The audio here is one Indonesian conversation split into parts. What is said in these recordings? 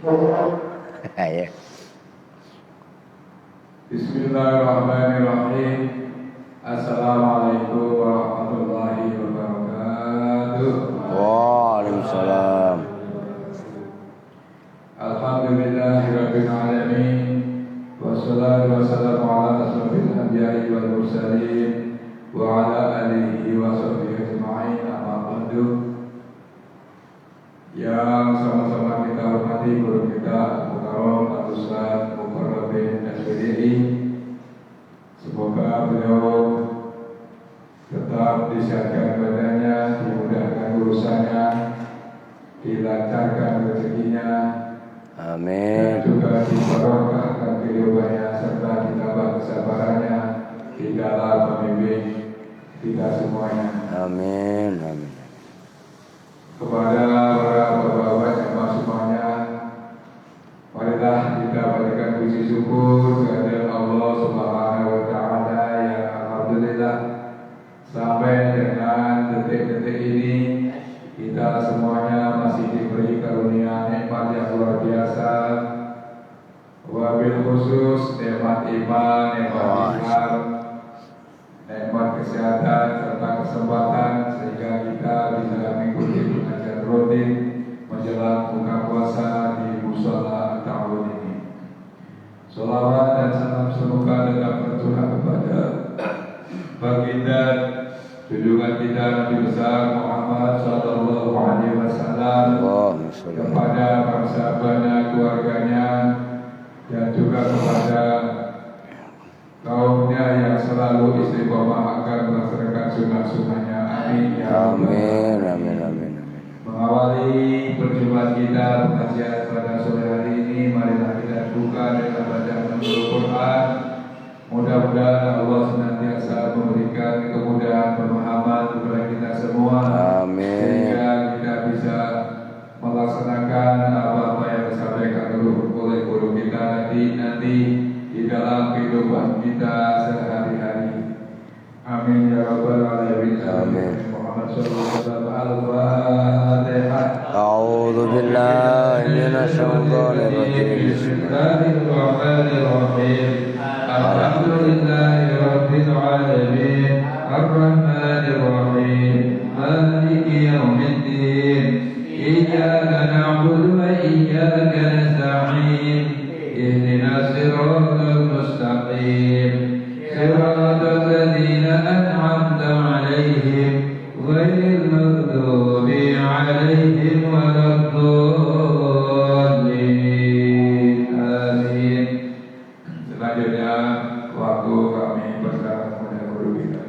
Ya. Bismillahirrahmanirrahim. Assalamualaikum warahmatullahi wabarakatuh. Waalaikumsalam. Alhamdulillahirabbil alamin. Wassalatu wassalamu ala asrofil anbiya'i wal mursalin wa ala alihi wa sahbihi ajma'in. Amma ba'du. Yang sama-sama kita hormati guru kita Mukarram Ustaz Mukarram bin SPDI. Semoga beliau tetap disehatkan badannya, dimudahkan urusannya, dilancarkan rezekinya, Amin. dan juga dibarokahkan kehidupannya serta ditambah kesabarannya di dalam membimbing kita semuanya. Amin. Amin. Kepada para bapak-bapak jamaah semuanya, marilah kita berikan puji syukur kepada Allah Subhanahu wa taala yang alhamdulillah sampai dengan detik-detik ini kita semuanya masih diberi karunia nikmat yang luar biasa. Wabil khusus nikmat iman, nikmat Islam, nikmat kesehatan serta kesempatan sehingga kita bisa mengikuti pengajian rutin menjelang buka puasa di mushola tahun ini. Salawat dan salam semoga tetap tercurah kepada baginda junjungan kita Nabi besar Muhammad sallallahu alaihi wasallam, kepada para sahabatnya, keluarganya, dan juga kepada kaumnya yang selalu istiqomah akan melaksanakan sunnah-sunnahnya. Amin ya rabbal Amin. alamin. Amin. Amin. Mengawali perjumpaan kita pengajian pada sore hari ini, marilah kita buka dengan bacaan Al-Quran. Mudah-mudahan Allah senantiasa memberikan kemudahan pemahaman kepada kita semua, sehingga kita bisa melaksanakan apa-apa yang disampaikan oleh guru kita nanti di dalam kehidupan kita sehari-hari. Amin ya rabbal alamin. Amin. Muhammad sallallahu alaihi wasallam. Al-Fatihah. A'udzu billahi minasy syaithanir rajim. Bismillahirrahmanirrahim. Alhamdulillahi rabbil alamin. Ar-Rahmanir Rahim. Maliki yaumiddin. Iyyaka na'budu wa iyyaka nasta'in. Ihdinas siratal mustaqim. Siratal ladzina an'amta 'alaihim ghairil maghdubi 'alaihim waladdallin. Amin. Selanjutnya waktu kami berserah kepada guru kita.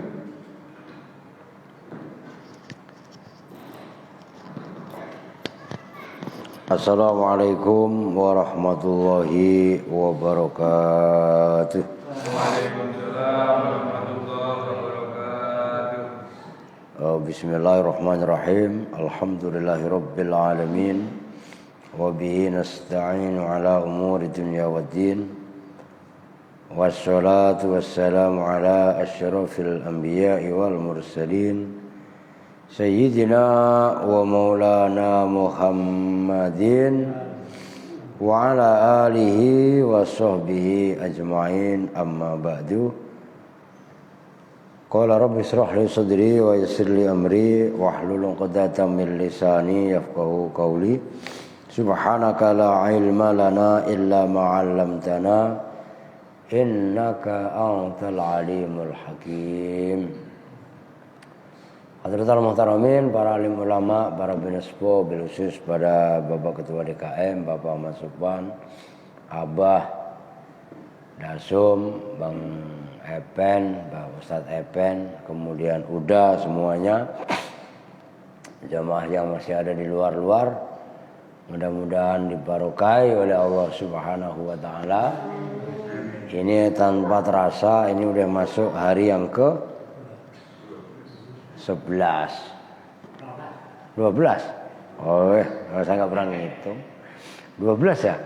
Assalamualaikum warahmatullahi wabarakatuh. Waalaikumsalam warahmatullahi wabarakatuh. Bismillahirrahmanirrahim. Alhamdulillahirabbil alamin. Wa bihi nasta'inu ala umuri dunya waddin. Wassalatu wassalamu ala asyrafil anbiya'i wal mursalin. Sayyidina wa maulana Muhammadin wa ala alihi wa sahbihi ajma'in, amma ba'du. Qala rabbi israh li sadri wa yassir li amri wahlul 'uqdatam min lisani yafqahu qawli. Subhanaka la ilma lana illa ma 'allamtana innaka antal alimul hakim. Hadratul Muhtaramin, para alim ulama, para binaspo, bilusus pada Bapak Ketua DKM, Bapak Ahmad Suppan, Abah, Dasum, Bang Epen, Bang Ustadz Epen, kemudian Uda, semuanya, jamaah yang masih ada di luar-luar, mudah-mudahan dibarokai oleh Allah Subhanahu wa Ta'ala. Ini tanpa terasa, ini udah masuk hari yang ke 11 12. Saya nggak pernah ngitung. 12 ya?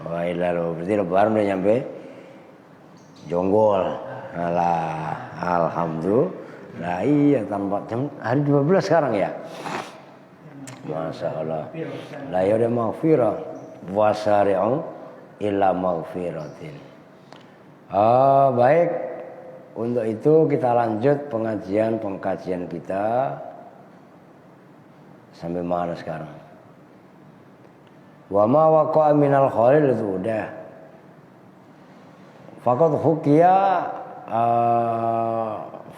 Wah, berarti lebaran udah nyampe Jonggol. Alah, alhamdulillah. Iya, tanpa hari 12 sekarang ya. Masya Allah. Lah ya udah maghfirah. wasari'u ila maghfiratin. Baik, untuk itu kita lanjut pengkajian kita sampai mana sekarang? Wa ma waqa'a minal khalil itu udah.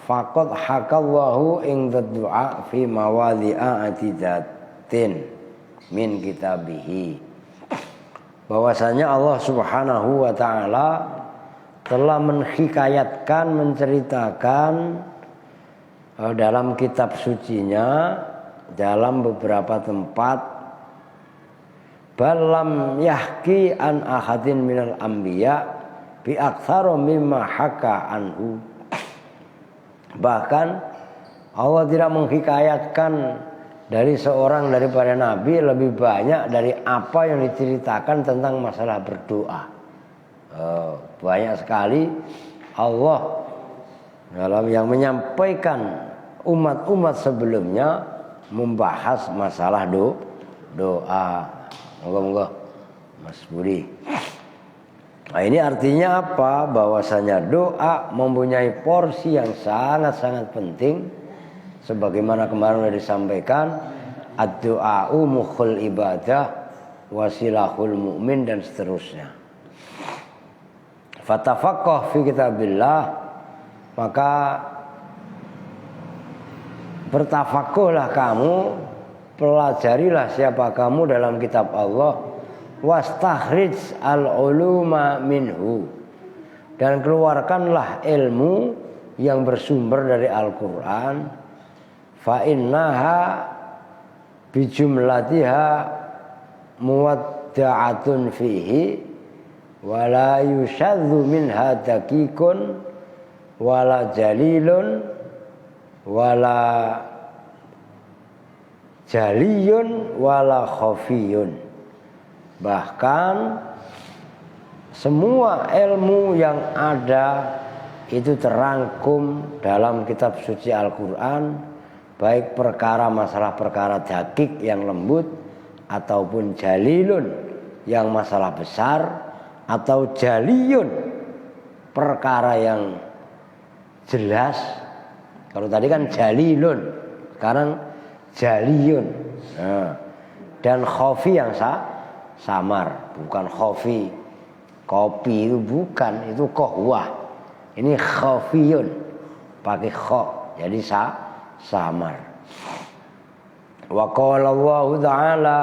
Faqad hakallahu inda du'a fi mawadhi'a atidatin min kitabihi. Bahwasanya Allah Subhanahu wa taala telah menghikayatkan, menceritakan dalam kitab sucinya dalam beberapa tempat, balam yahki an ahadin minal anbiya bi aktsara mimma haka anhu. Bahkan Allah tidak menghikayatkan dari seorang daripada nabi lebih banyak dari apa yang diceritakan tentang masalah berdoa. Banyak sekali Allah dalam yang menyampaikan umat-umat sebelumnya membahas masalah doa. Moga-moga Mas Budi. Nah, ini artinya apa? Bahwasanya doa mempunyai porsi yang sangat-sangat penting. Sebagaimana kemarin sudah disampaikan, ad-du'a'u mukhul ibadah wasilahul mu'min dan seterusnya. Fatafaqah fi kitabillah, maka bertafakuhlah kamu, pelajarilah siapa kamu dalam kitab Allah, wastakhrij al-uluma minhu, dan keluarkanlah ilmu yang bersumber dari Al-Qur'an. Fa innaha bijumlatiha muwadda'atun fihi wala yushadzu minha daqiqun wala jalilun wala jaliyun wala khafiyun. Bahkan semua ilmu yang ada itu terangkum dalam kitab suci Al-Quran, baik perkara masalah perkara dakik yang lembut ataupun jalilun yang masalah besar, atau jaliyun perkara yang jelas. Kalau tadi kan jalilun, sekarang jaliyun. Dan khafi yang samar, bukan khafi kopi itu bukan, itu kohwah. Ini khafiyun pakai kha, jadi samar. Wa qala Allah ta'ala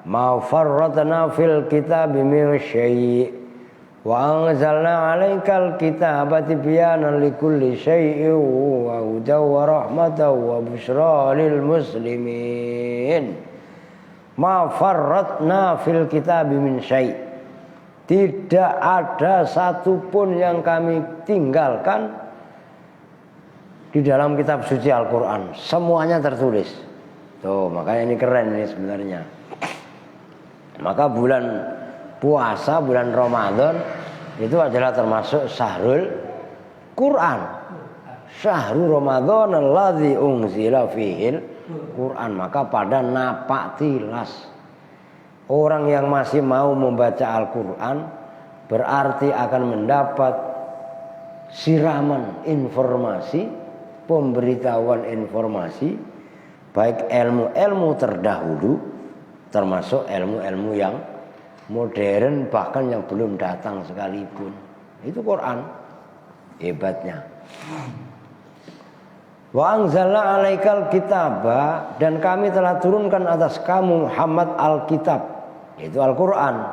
ma farratna fil kitabi min syai' wa anzalna 'alaikal kitaba tibyanan likulli syai'in wa hudan wa rahmatan wa busyra lil muslimin. Ma farratna fil kitabi min syai', tidak ada satupun yang kami tinggalkan di dalam kitab suci Al-Quran, semuanya tertulis. Tuh, makanya ini keren ini sebenarnya. Maka bulan puasa, bulan Ramadan itu adalah termasuk syahrul Quran. Syahrul Ramadan alladzi unzila fihil Quran. Maka pada napak tilas orang yang masih mau membaca Al-Quran berarti akan mendapat siraman informasi, pemberitahuan informasi, baik ilmu-ilmu terdahulu termasuk ilmu-ilmu yang modern bahkan yang belum datang sekalipun. Itu Quran hebatnya. Wa anzalna 'alaikal kitaba, dan kami telah turunkan atas kamu Muhammad Alkitab, yaitu Al-Quran,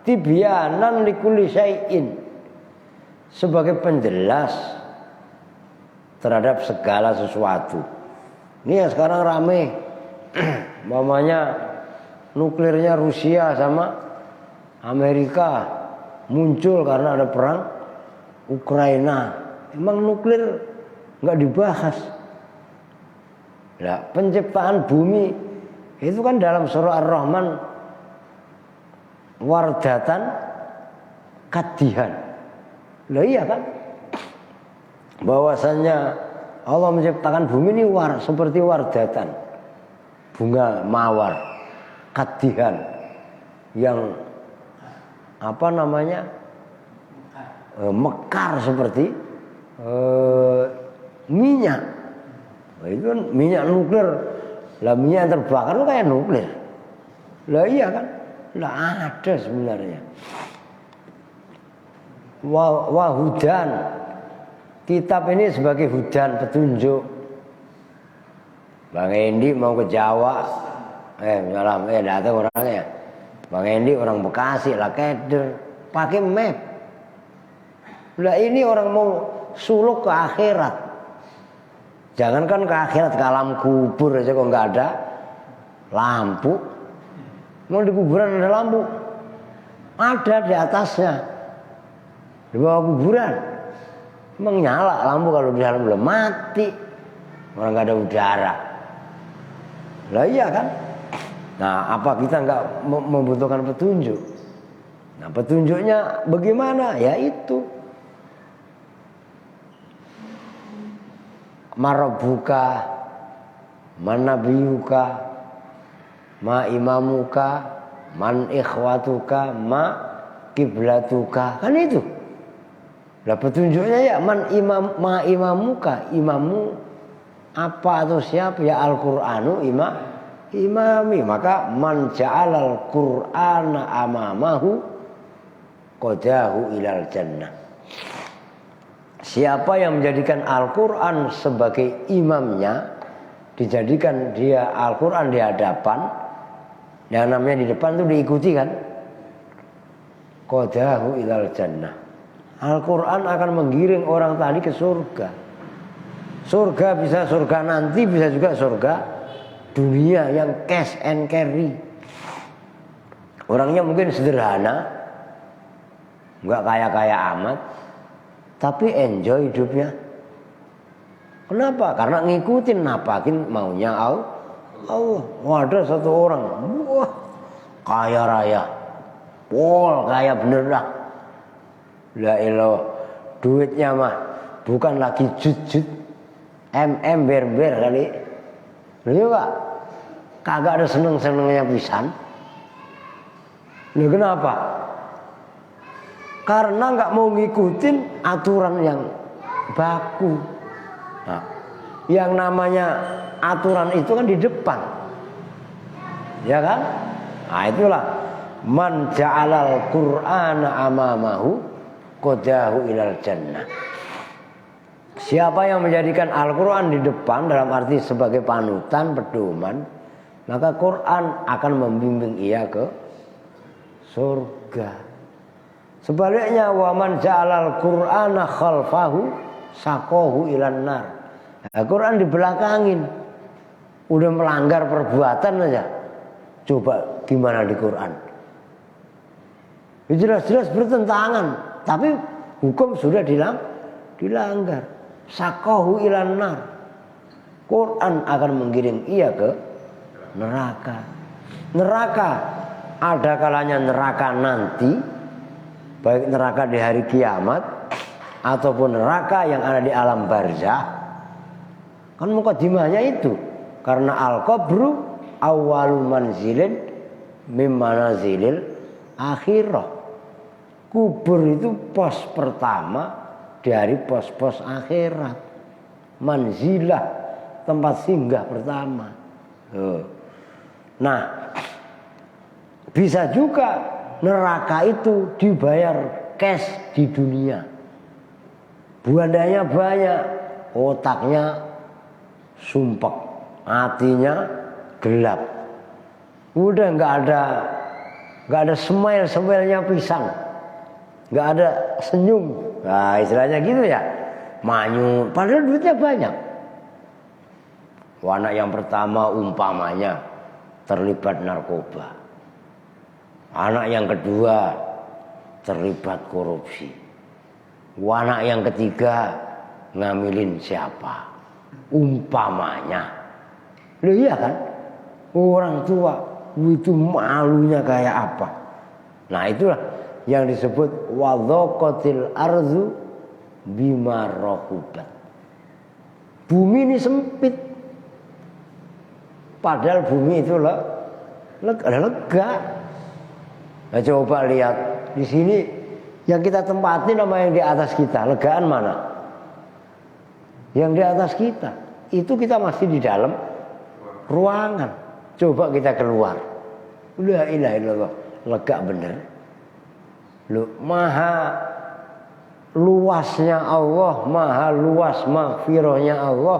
tibyanan likulli syai'in, sebagai penjelas terhadap segala sesuatu. Ini yang sekarang rame, mamanya nuklirnya Rusia sama Amerika muncul karena ada perang Ukraina. Emang nuklir nggak dibahas? Nah, penciptaan bumi itu kan dalam surah Ar-Rahman, wardatan kadihan. Lah iya kan? Bahwasannya Allah menciptakan bumi ini seperti wardatan, bunga mawar, kadihan. yang apa namanya mekar seperti minyak. Nah, itu kan minyak nuklir. Lah minyak yang terbakar itu kayak nuklir. Lah iya kan? Lah ada sebenarnya. Wahudan. Kitab ini sebagai hudan petunjuk. Bang Endi mau ke Jawa. Datang orangnya. Bang Endi orang Bekasi lah keder. Pakai map. Lah ini orang mau suluk ke akhirat. Jangankan ke akhirat, ke alam kubur aja kok nggak ada lampu. Mau di kuburan ada lampu? Ada di atasnya. Di bawah kuburan. Emang nyala lampu kalau di dalam belum mati. Orang nggak ada udara. Lah iya kan? Nah, apa kita nggak membutuhkan petunjuk? Nah, petunjuknya bagaimana? Ya itu. Marabuka, manabiyuka, ma imamuka, man ikhwatuka, ma kiblatuka. Kan itu. Lah petunjuknya ya ma imamuka, imamu apa atau siapa ya Al-Qur'anu imami. Maka man ja'alal Qur'ana amamahu qadahu ilal jannah. Siapa yang menjadikan Al-Quran sebagai imamnya, dijadikan dia Al-Quran di hadapan, yang namanya di depan itu diikuti kan, qadahu ilal jannah. Al-Quran akan menggiring orang tadi ke surga. Surga bisa surga nanti, bisa juga surga dunia yang cash and carry. Orangnya mungkin sederhana, nggak kaya-kaya amat, tapi enjoy hidupnya. Kenapa? Karena ngikutin napakin maunya Allah. Ada satu orang, wah, kaya raya, kaya bener dah. La ilah, duitnya mah bukan lagi jut-jut, ber kali. Iya Pak, kagak ada seneng-senengnya pisan. Lah kenapa? Karena nggak mau ngikutin aturan yang baku. Nah, yang namanya aturan itu kan di depan, ya kan? Nah itulah man ja'alal Qur'ana amamahu qadahu ilal jannah. Siapa yang menjadikan Al-Quran di depan dalam arti sebagai panutan, pedoman, maka Quran akan membimbing ia ke surga. Sebaliknya waman ja'alal Qur'ana khalfahu saqahu ilan nar. Nah, Quran dibelakangin. Udah melanggar perbuatan aja. Coba gimana di Quran? Jelas-jelas bertentangan, tapi hukum sudah dilanggar. Saqahu ilan nar. Quran akan menggiring ia ke neraka. Neraka ada kalanya neraka nanti, baik neraka di hari kiamat ataupun neraka yang ada di alam barzah. Kan mukadimahnya itu. Karena al-qabru awwalu manzilin mim manazilil akhirah. Kubur itu pos pertama dari pos-pos akhirat. Manzilah, tempat singgah pertama. Nah, bisa juga neraka itu dibayar cash di dunia. Buandanya banyak, otaknya sumpek, hatinya gelap. Udah nggak ada smile-smile-nya pisang, nggak ada senyum. Nah istilahnya gitu ya, manyun. Padahal duitnya banyak. Anak yang pertama umpamanya terlibat narkoba. Anak yang kedua terlibat korupsi. Anak yang ketiga ngamilin siapa? Umpamanya. Loh iya kan? Orang tua itu malunya kayak apa? Nah itulah yang disebut wadhaqatil ardu bima rahubat. Bumi ini sempit. Padahal bumi itu lega. Nah, coba lihat di sini yang kita tempati nama yang di atas kita, legaan mana? Yang di atas kita. Itu kita masih di dalam ruangan. Coba kita keluar. La ilaha illallah, lega bener. Lu maha luasnya Allah, maha luas maghfirahnya Allah,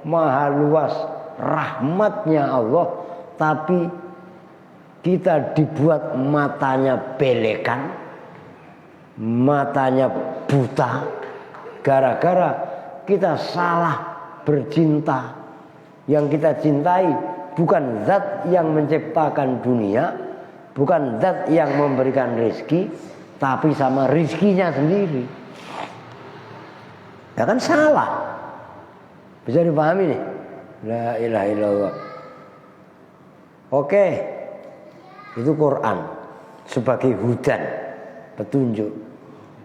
maha luas rahmatnya Allah, tapi kita dibuat matanya belekan, matanya buta, gara-gara kita salah bercinta. Yang kita cintai bukan zat yang menciptakan dunia, bukan zat yang memberikan rezeki, tapi sama rizkinya sendiri. Ya kan salah. Bisa dipahami nih? La ilaha illallah. Oke. Itu Quran sebagai hudan, petunjuk.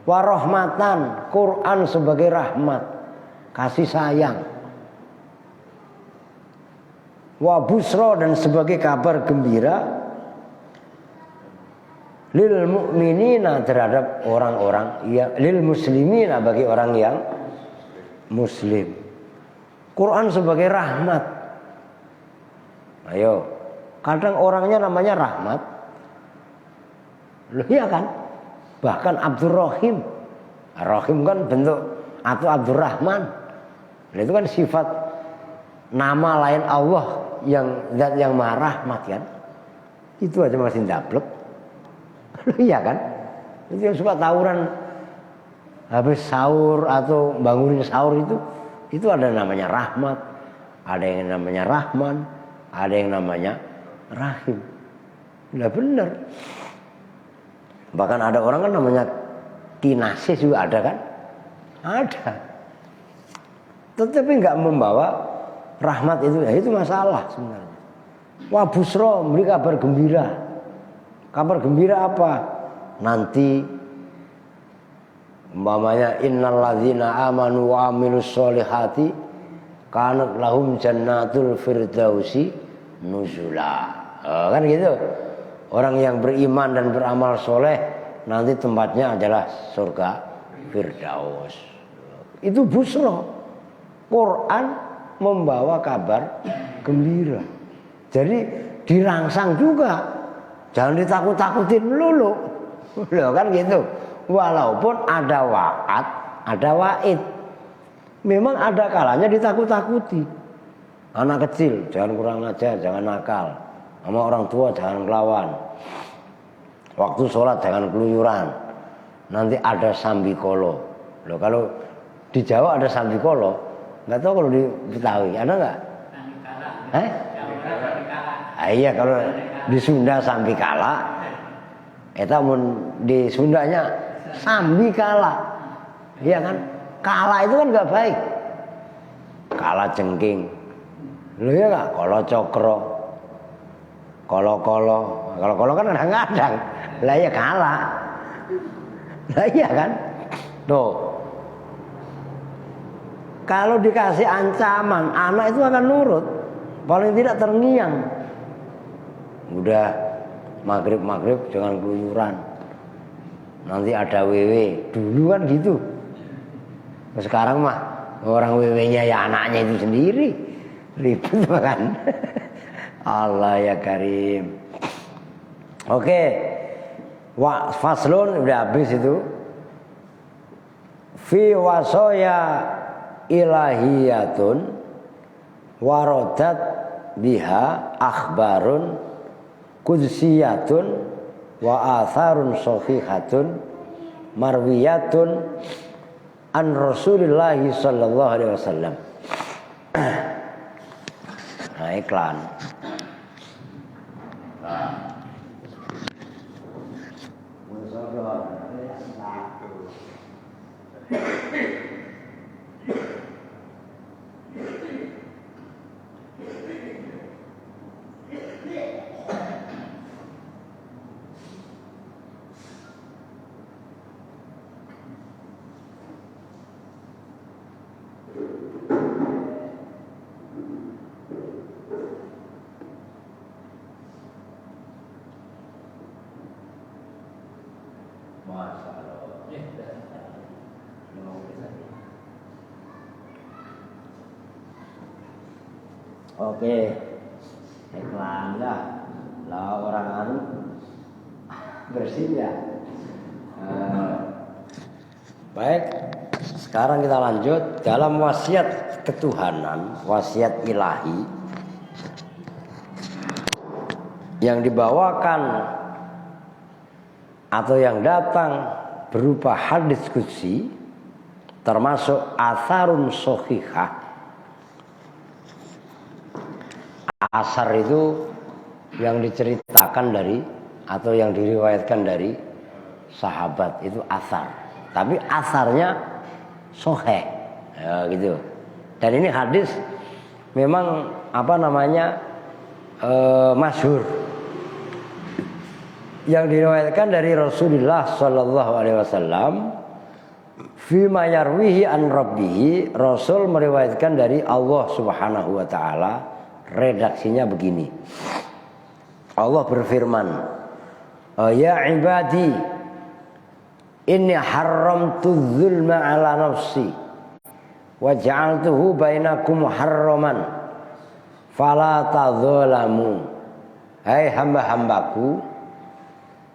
Warahmatan, Quran sebagai rahmat, kasih sayang. Wa busra, dan sebagai kabar gembira lil mu'minina, terhadap orang-orang yang, lil muslimina, bagi orang yang muslim. Quran sebagai rahmat. Ayo, kadang orangnya namanya rahmat. Loh iya kan? Bahkan Abdurrahim. Rahim kan bentuk, atau Abdurrahman. Nah, itu kan sifat nama lain Allah yang zat yang maha rahmat kan. Itu aja masih ndablek. Loh iya kan? Itu yang suka tawuran habis sahur atau bangunin sahur itu ada namanya rahmat, ada yang namanya Rahman, ada yang namanya Rahim. Nah benar. Bahkan ada orang kan namanya Kinasih juga ada kan? Ada. Tetapi nggak membawa rahmat itu, ya itu masalah sebenarnya. Wah busro, beri kabar gembira. Kabar gembira apa? Nanti umpamanya innal ladzina amanu wa amilus solihati kanat lahum jannatul firdausi nuzula. Kan gitu. Orang yang beriman dan beramal soleh nanti tempatnya adalah surga firdaus. Itu busro. Quran membawa kabar gembira. Jadi dirangsang juga. Jangan ditakut-takutin melulu. Loh kan gitu. Walaupun ada wa'ad, ada wa'id. Memang ada kalanya ditakut-takuti. Anak kecil jangan kurang ajar, jangan nakal. Sama orang tua jangan ngelawan. Waktu sholat jangan keluyuran. Nanti ada sambikolo. Loh kalau di Jawa ada sambikolo, nggak tahu kalau di Betawi ada nggak? Iya kalau di Sunda sambikala, eta mun di Sundanya sambikala, iya kan? Kala itu kan nggak baik. Kala jengking, lu ya nggak? Kolo cokro, kolo kan kadang-kadang, lah ya kala, lah iya kan? Tuh, kalau dikasih ancaman, anak itu akan nurut, paling tidak terngiang. Udah maghrib jangan keluyuran. Nanti ada wewe. Dulu kan gitu. Sekarang mah orang wewenya ya anaknya itu sendiri. Ribet kan. Allah ya Karim. Oke. Faslun udah habis itu. Fi wasoya ilahiyatun warodat biha akhbarun kudsiyatun wa atharun sahihatun marwiyatun an Rasulillah sallallahu alaihi wasallam. Nah, iklan. Oke, iklan ya. Lah orang anu bersih ya. Baik, sekarang kita lanjut dalam wasiat ketuhanan, wasiat ilahi yang dibawakan atau yang datang berupa hadis qudsi, termasuk atharun shahihah. Asar itu yang diceritakan dari atau yang diriwayatkan dari sahabat, itu asar. Tapi asarnya sahih, ya gitu. Dan ini hadis memang masyhur, yang diriwayatkan dari Rasulullah Sallallahu Alaihi Wasallam. Fima yarwihi an rabbihi, Rasul meriwayatkan dari Allah Subhanahu Wa Taala. Redaksinya begini. Allah berfirman, ya ibadi, inni haramtu dzulma ala nafsi wa ja'altuhu bainakum harraman fala tadzalamu. Hai hamba-hambaku,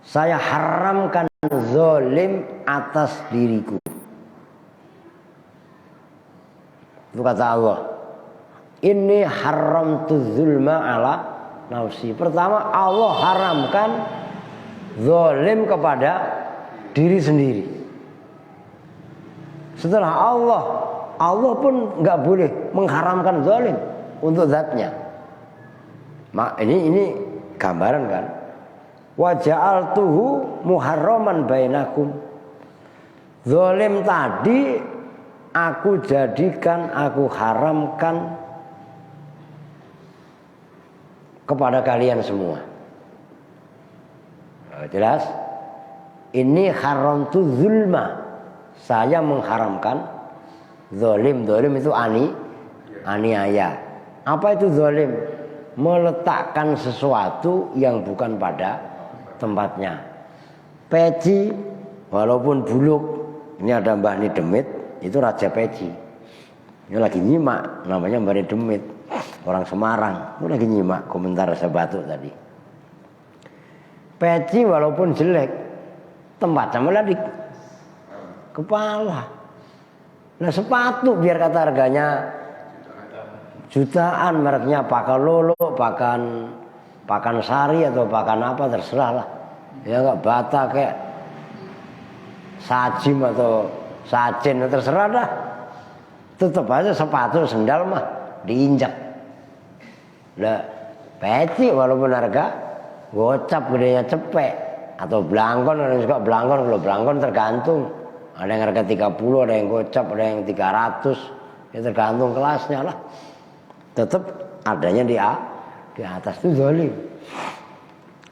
saya haramkan zalim atas diriku. Itu kata Allah. Ini haramtu zulma ala nafsi. Pertama, Allah haramkan zalim kepada diri sendiri. Setelah Allah pun nggak boleh mengharamkan zalim untuk zatnya. Ini gambaran kan. Wa ja'altuhu muharraman bainakum. Zalim tadi aku jadikan, aku haramkan kepada kalian semua. Jelas? Ini haramtu zulma. Saya mengharamkan zalim. Zalim itu aniaya. Apa itu zalim? Meletakkan sesuatu yang bukan pada tempatnya. Peci walaupun buluk, ini ada Mbah Nidemit, itu Raja Peci. Ini lagi nyimak, namanya Mbah Nidemit. Orang Semarang, itu lagi nyimak komentar Sebatuk tadi. Peci walaupun jelek, tempatnya malah di kepala. Nah sepatu biar kata harganya jutaan, mereknya Pakan Lolo, Pakan Sari atau Pakan apa terserah lah. Ya enggak, Bata kayak Sajim atau Sajin terserah dah. Tetap aja sepatu sendal mah diinjak. Lah peci walaupun harga gocap gedenya cepek atau belangkon, orang suka belangkon. Kalau belangkon tergantung, ada yang harga 30, ada yang gocap, ada yang 300, ya tergantung kelasnya lah. Tetap adanya di atas itu zalim.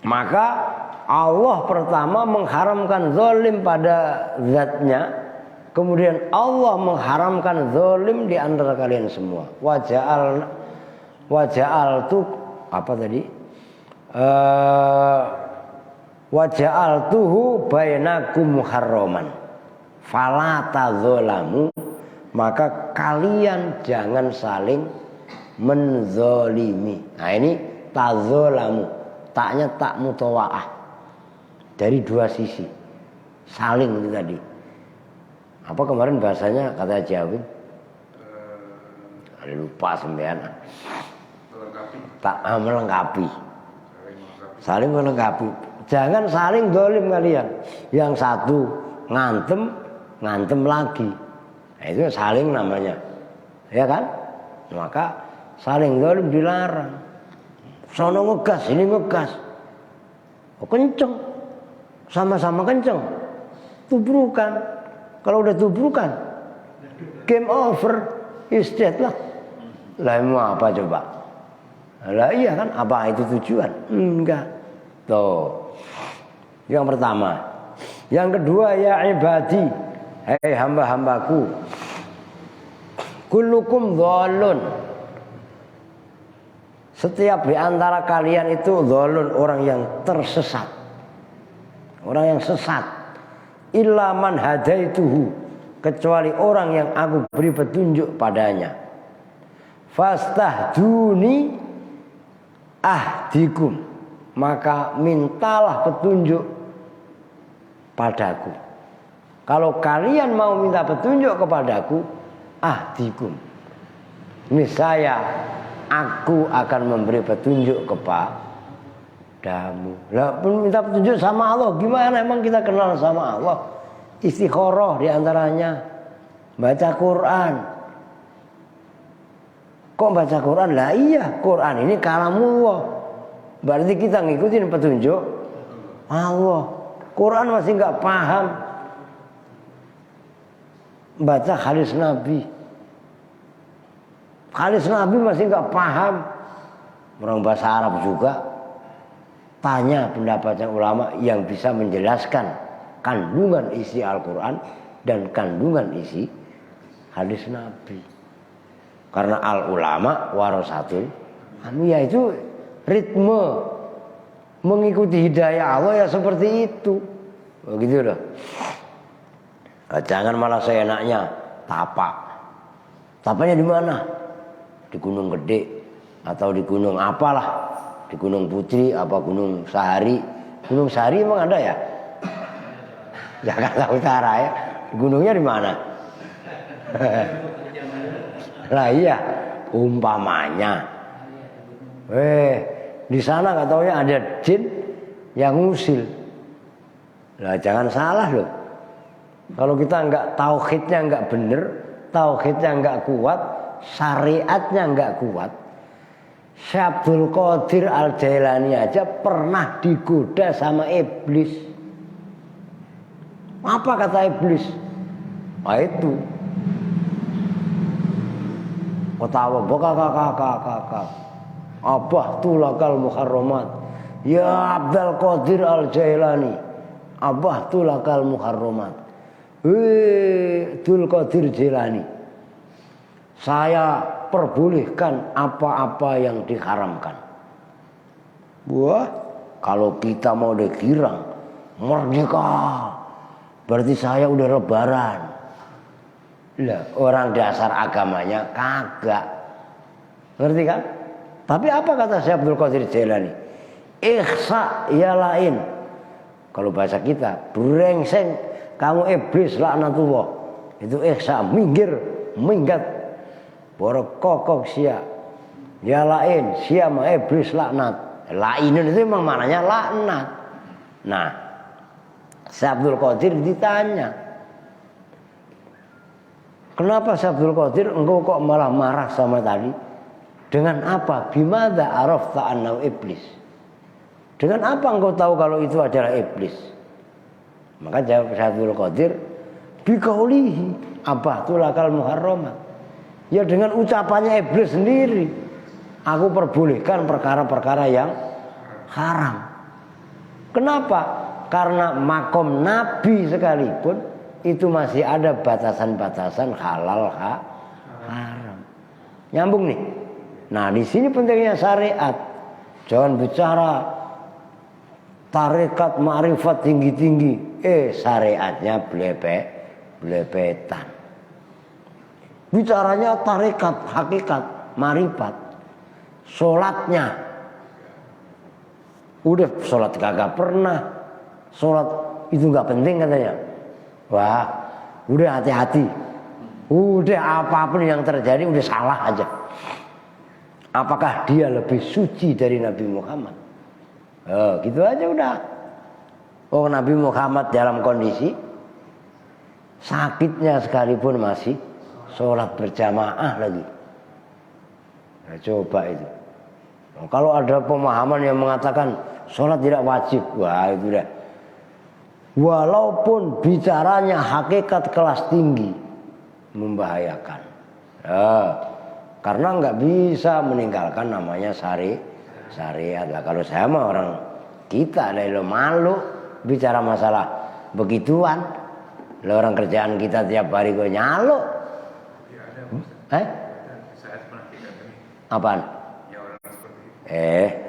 Maka Allah pertama mengharamkan zalim pada zatnya, kemudian Allah mengharamkan zalim di antara kalian semua. Waja'al tu apa tadi? Waja'altuhu bainakum muharraman fala tadzalamu, maka kalian jangan saling menzalimi. Nah ini tadzalamu, taknya tak mutawaah, dari dua sisi, saling itu tadi. Apa kemarin bahasanya kata Jawi? Lupa sembean. Melengkapi. Saling melengkapi. Jangan saling zalim kalian. Yang satu ngantem lagi. Nah, itu saling namanya. Ya kan? Maka saling zalim dilarang. Sono ngegas, ini ngegas. Oh, kenceng. Sama-sama kenceng. Tubrukan. Kalau udah tubrukan, game over. Is dead lah. Lah mau apa coba? Lah iya kan, apa itu tujuan? Enggak. Tuh. Yang pertama. Yang kedua, ya ibadi, hei hamba-hambaku, kullukum dhalun. Setiap di antara kalian itu dhalun, orang yang tersesat. Orang yang sesat. illa man hadaituhu, kecuali orang yang aku beri petunjuk padanya. Fastahduni ahdikum, maka mintalah petunjuk padaku. Kalau kalian mau minta petunjuk kepadaku, ahdikum, niscaya aku akan memberi petunjuk kepadamu. Lah minta petunjuk sama Allah, gimana emang kita kenal sama Allah? Istikharah diantaranya, baca Quran. Kok baca Quran? Lah iya, Quran ini kalamullah, berarti kita ngikutin petunjuk Allah. Quran masih nggak paham, baca hadis Nabi. Hadis Nabi masih nggak paham, orang bahasa Arab juga. Tanya pendapatnya ulama yang bisa menjelaskan kandungan isi Al-Quran dan kandungan isi hadis Nabi. Karena al-ulama warasatul anbiya, itu ritme mengikuti hidayah Allah ya seperti itu. Begitu loh. Jangan malah seenaknya tapak. Tapanya di mana? Di Gunung Gede atau di gunung apalah, di Gunung Putri apa Gunung Sahari. Gunung Sahari emang ada ya? Jakarta Utara ya. Gunungnya di mana? Lah iya, umpamanya. Di sana nggak taunya ada jin yang ngusil. Lah jangan salah loh. Kalau kita nggak tauhidnya nggak bener, tauhidnya nggak kuat, syariatnya nggak kuat. Syekh Abdul Qadir Al-Jailani aja pernah digoda sama iblis. Apa kata iblis? Nah itu. Ketawa kakak. Abah tulakal muharramat. Ya Abdul Qadir Al-Jailani, abah tulakal muharramat. Abdul Qadir Jailani, saya perbolehkan apa-apa yang diharamkan. Wah, kalau kita mau dikirang merdeka, berarti saya udah lebaran. Lah, orang dasar agamanya kagak. Ngerti kan? Tapi apa kata Syekh Abdul Qadir Jailani? Ikhsa ya lain. Kalau bahasa kita, brengseng kamu iblis laknatullah. Itu ikhsa, minggir, minggat. Borok kokok sia. Ya lain, sia ma iblis laknat. Lainun itu memang maknanya laknat. Nah, Syekh Abdul Qadir ditanya, kenapa Syekh Abdul Qadir engkau kok malah marah sama tadi? Dengan apa? Bimadza arafta annahu iblis? Dengan apa engkau tahu kalau itu adalah iblis? Maka jawab Syekh Abdul Qadir, biqaulihi abahtulakal muharramat. Ya dengan ucapannya iblis sendiri, aku perbolehkan perkara-perkara yang haram. Kenapa? Karena makom Nabi sekalipun itu masih ada batasan-batasan halal haram. Nyambung nih. Nah, di sini pentingnya syariat. Jangan bicara tarekat ma'rifat tinggi-tinggi. Syariatnya blepetan. Bicaranya tarekat, hakikat, ma'rifat. Sholatnya. Udah sholat kagak pernah. Sholat itu gak penting katanya. Wah, udah hati-hati. Udah apapun yang terjadi udah salah aja. Apakah dia lebih suci dari Nabi Muhammad? Gitu aja udah. Nabi Muhammad dalam kondisi sakitnya sekalipun masih sholat berjamaah lagi. Nah, coba itu. Kalau ada pemahaman yang mengatakan sholat tidak wajib, wah itu udah. Walaupun bicaranya hakikat kelas tinggi, membahayakan. Karena nggak bisa meninggalkan namanya syariat lah. Kalau saya mah orang kita dari lo malu bicara masalah begituan. Lo orang kerjaan kita tiap hari gue nyalo. Apaan?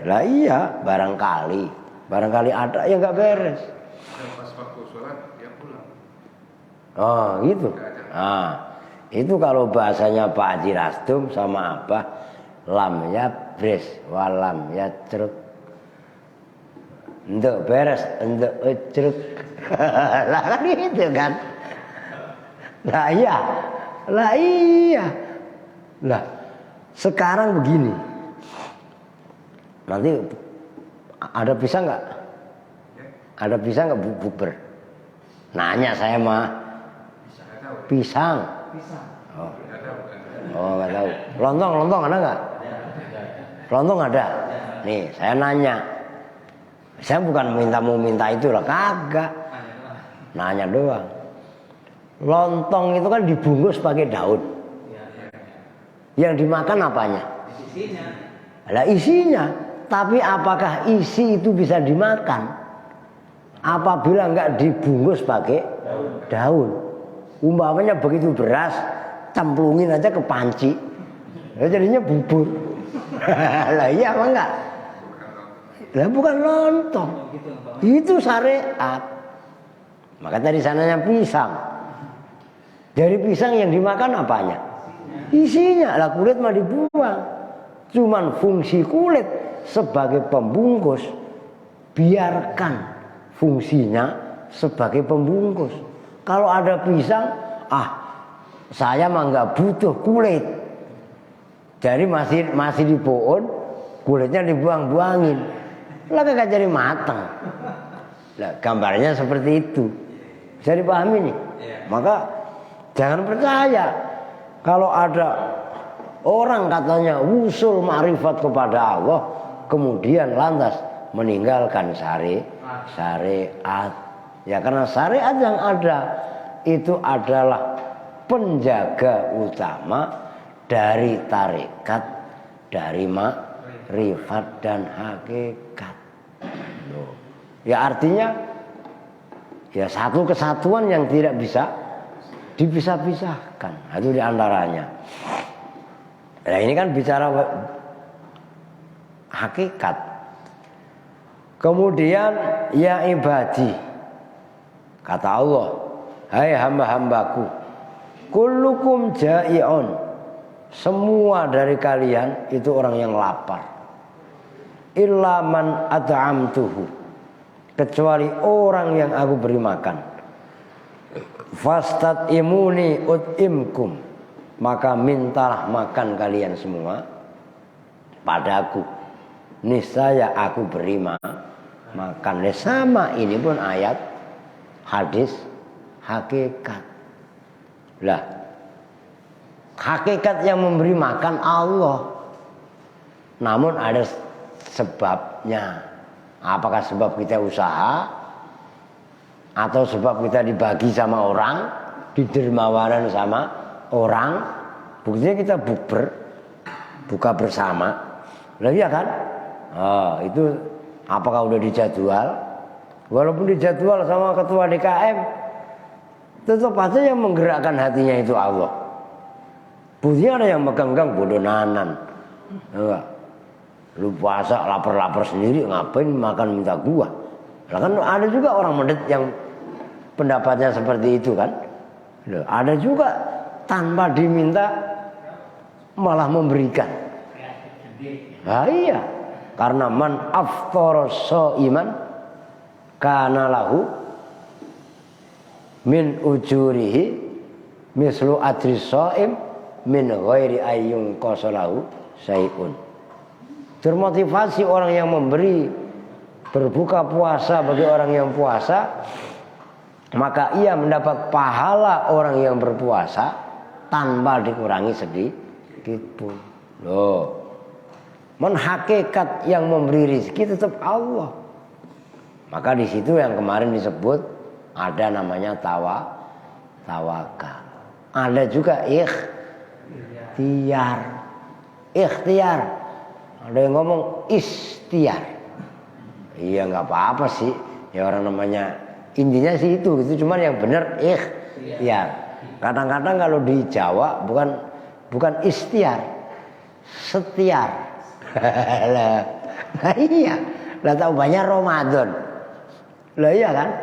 Lah iya, barangkali ada yang nggak beres. Pas waktu sholat dia pulang. Oh gitu. Nah, itu kalau bahasanya Pak Haji Rastum sama apa? Lam ya bres, walam ya truk. Nduk beres, nduk ujruk. Lah kan gitu kan. Lah iya. Lah sekarang begini. Nanti ada pisang nggak? Ada pisang nggak bukber? Nanya saya mah. Pisang. Oh nggak tahu. Lontong ada nggak? Lontong ada. Nih saya nanya. Saya bukan mau minta itu lah, kagak. Nanya doang. Lontong itu kan dibungkus pakai daun. Yang dimakan apanya? Isinya. Lah isinya. Tapi apakah isi itu bisa dimakan? Apabila enggak dibungkus pakai daun. Umpamanya begitu beras, cemplungin aja ke panci. Ya jadinya bubur. Lah iya apa enggak? Lah bukan lontong. Itu syariat. Maka tadi sananya pisang. Dari pisang yang dimakan apanya? Isinya. Lah kulit mah dibuang. Cuman fungsi kulit sebagai pembungkus. Biarkan fungsinya sebagai pembungkus. Kalau ada pisang, saya mah nggak butuh kulit. Jadi masih di pohon, kulitnya dibuang-buangin. Lah kagak jadi matang. Lah gambarnya seperti itu. Bisa dipahami nih. Maka jangan percaya kalau ada orang katanya usul ma'rifat kepada Allah, kemudian lantas meninggalkan syariat. Ya karena syariat yang ada itu adalah penjaga utama dari tarekat, dari ma'rifat dan hakikat. Ya artinya ya satu kesatuan yang tidak bisa dipisah-pisahkan. Itu diantaranya. Nah ini kan bicara hakikat. Kemudian ya ibadi, kata Allah, hai hamba-hambaku, kullukum ja'i'un, semua dari kalian itu orang yang lapar. Illa man at'amtuhu, kecuali orang yang aku beri makan. Fastat'imuni ut'imkum, maka mintalah makan kalian semua padaku, niscaya aku beri makan. Sama ini pun ayat hadis hakikat. Lah hakikat yang memberi makan Allah, namun ada sebabnya. Apakah sebab kita usaha atau sebab kita dibagi sama orang, didermawanan sama orang? Buktinya kita buka bersama. Lah iya kan? Itu apakah udah dijadwal? Walaupun dijadwal sama ketua DKM, tetap aja yang menggerakkan hatinya itu Allah. Buktinya ada yang megang-megang bodoh nanan. Enggak. Lu puasa lapar-lapar sendiri, ngapain makan minta gua? Lah kan ada juga orang mendet yang pendapatnya seperti itu kan. Loh, ada juga tanpa diminta malah memberikan. Nah, iya. Karena man aftara shaiman kana lahu min ujurihi mislu ajri shaim min ghairi ayyun qasalahu syai'un. Termotivasi orang yang memberi berbuka puasa bagi orang yang puasa, maka ia mendapat pahala orang yang berpuasa tanpa dikurangi sedikit pun. Loh, hakikat yang memberi rezeki tetap Allah. Maka di situ yang kemarin disebut ada namanya tawakal. Ada juga ikhtiar. Ada yang ngomong istiar. Iya nggak apa-apa sih. Ya orang namanya intinya sih itu. Cuman yang benar ikhtiar. Kadang-kadang kalau di Jawa bukan istiar, setiar. Lah iya. Lah tahu banyak Ramadan. Lah iya kan?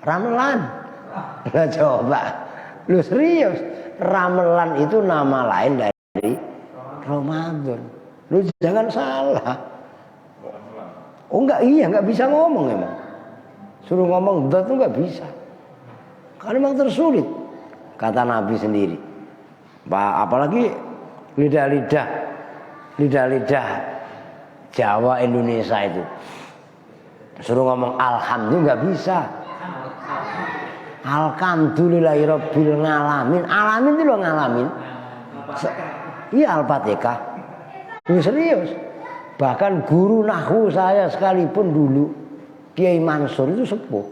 Ramelan. Nah coba, lu serius? Ramelan itu nama lain dari Ramadan. Lu jangan salah. Oh enggak, iya enggak bisa ngomong emang. Suruh ngomong dot tuh enggak bisa. Karena memang tersulit. Kata Nabi sendiri. Apalagi lidah-lidah Jawa Indonesia itu. Suruh ngomong alhamdulillah enggak bisa. Alhamdulillahirabbil ngalamin. Alamin itu loh ngalamin. Iya Al-Fatihah. Ini serius. Bahkan guru nahwu saya sekalipun dulu Kiai Mansur itu sepuh.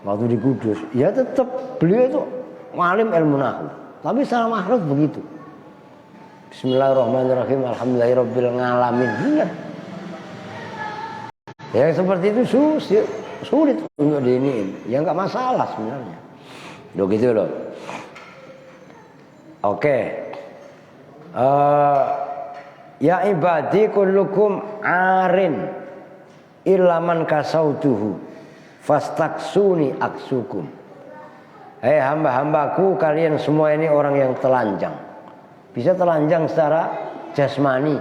Waktu di Kudus, ya tetap beliau itu ngalim ilmu nahwu. Tapi secara makhraj begitu. Bismillahirrahmanirrahim. Alhamdulillahirabbil ngalamin. Ingat. Ya seperti itu sulit untuk diiniin. Ya enggak masalah sebenarnya. Loh gitu loh. Oke. Ya ibadi kullukum arin ilaman kasautuhu fastaksuni aksukum. Hei hamba-hambaku, kalian semua ini orang yang telanjang. Bisa telanjang secara jasmani,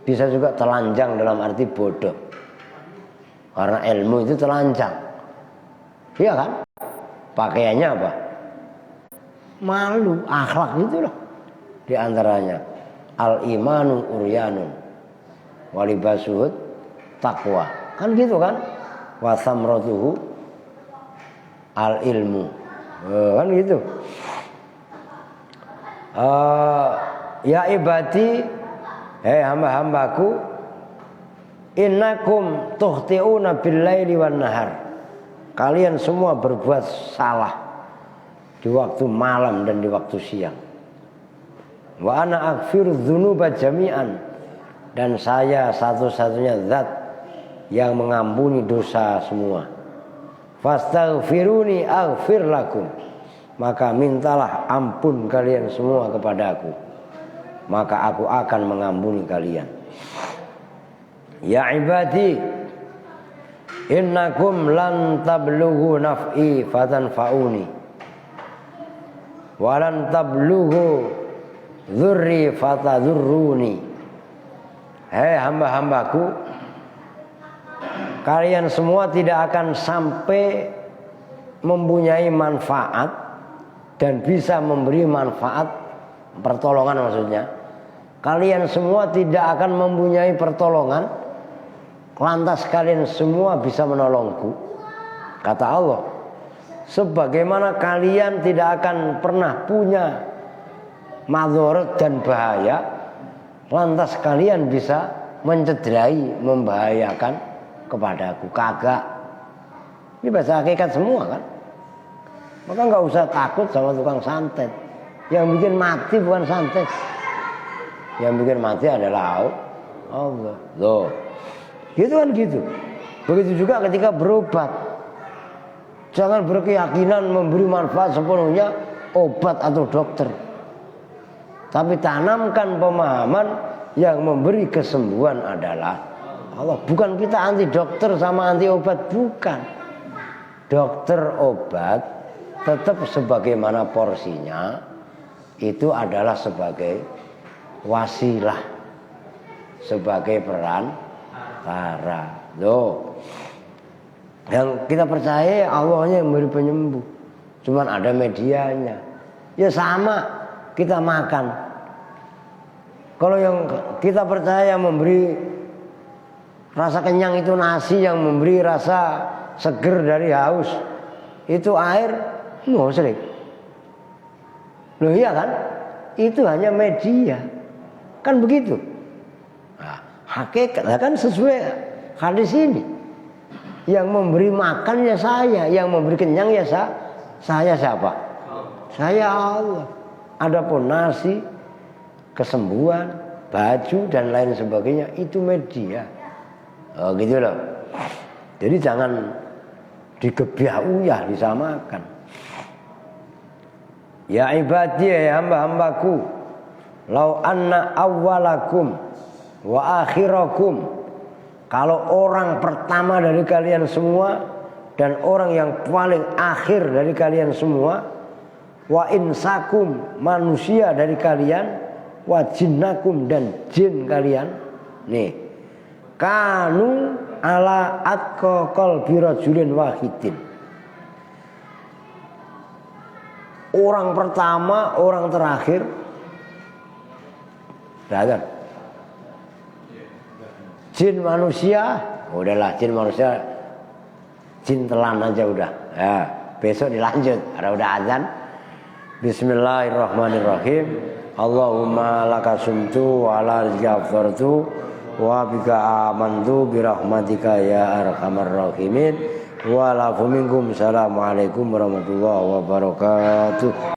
bisa juga telanjang dalam arti bodoh. Karena ilmu itu telanjang. Iya kan? Pakaiannya apa? Malu, akhlak itu loh. Di antaranya al-imanu uryanun walibasuhud taqwa. Kan gitu kan? Wa samratuhu al-ilmu. Kan gitu. Ya ibadi, hei hamba-hambaku, innakum tukhti'una bil-laili wan nahar. Kalian semua berbuat salah di waktu malam dan di waktu siang. Wa ana aghfiru dzunuba jami'an, dan saya satu-satunya zat yang mengampuni dosa semua. Fastaghfiruni aghfir lakum, maka mintalah ampun kalian semua kepadaku, maka aku akan mengampuni kalian. Ya ibadi, innakum lan tablughu naf'i fatanfa'uni wa lan tablughu dzurri fatadzurruni. Hei hamba-hambaku, kalian semua tidak akan sampai mempunyai manfaat dan bisa memberi manfaat, pertolongan maksudnya. Kalian semua tidak akan mempunyai pertolongan, lantas kalian semua bisa menolongku. Kata Allah, sebagaimana kalian tidak akan pernah punya madharat dan bahaya, lantas kalian bisa mencederai, membahayakan kepadaku. Kagak. Ini bahasa hakikat semua kan. Maka nggak usah takut sama tukang santet. Yang bikin mati bukan santet, yang bikin mati adalah Allah. Loh, gitu kan gitu. Begitu juga ketika berobat, jangan berkeyakinan memberi manfaat sepenuhnya obat atau dokter, tapi tanamkan pemahaman yang memberi kesembuhan adalah Allah. Bukan kita anti dokter sama anti obat, bukan. Dokter obat tetap sebagaimana porsinya, itu adalah sebagai wasilah, sebagai perantara. Loh, yang kita percaya Allahnya yang memberi penyembuh, cuman ada medianya. Ya sama kita makan. Kalau yang kita percaya memberi rasa kenyang itu nasi, yang memberi rasa seger dari haus itu air musrik. Loh iya kan? Itu hanya media. Kan begitu. Nah, hakikat kan sesuai hadis ini. Yang memberi makan ya saya, yang memberi kenyang ya saya siapa? Saya Allah. Adapun nasi, kesembuhan, baju dan lain sebagainya itu media. Oh gitu loh. Jadi jangan digebyah uyah, disamakan. Ya ibadi, ya hamba-hambaku, lau anna awwalakum wa akhirakum, kalau orang pertama dari kalian semua dan orang yang paling akhir dari kalian semua, wa insakum manusia dari kalian, wa jinnakum dan jin kalian. Nih, kanu ala atqa qalbi rajulin wahidin. Orang pertama, orang terakhir. Dah. Jin manusia, udahlah jin manusia, jin telan aja udah. Ya, besok dilanjut. Ada udah azan. Bismillahirrahmanirrahim. Allahumma laka sumtu wa ala rizqika aftartu wa bika amantu bi rahmatika ya arhamar rahimin. Wa la minkum. Assalamualaikum warahmatullahi wabarakatuh.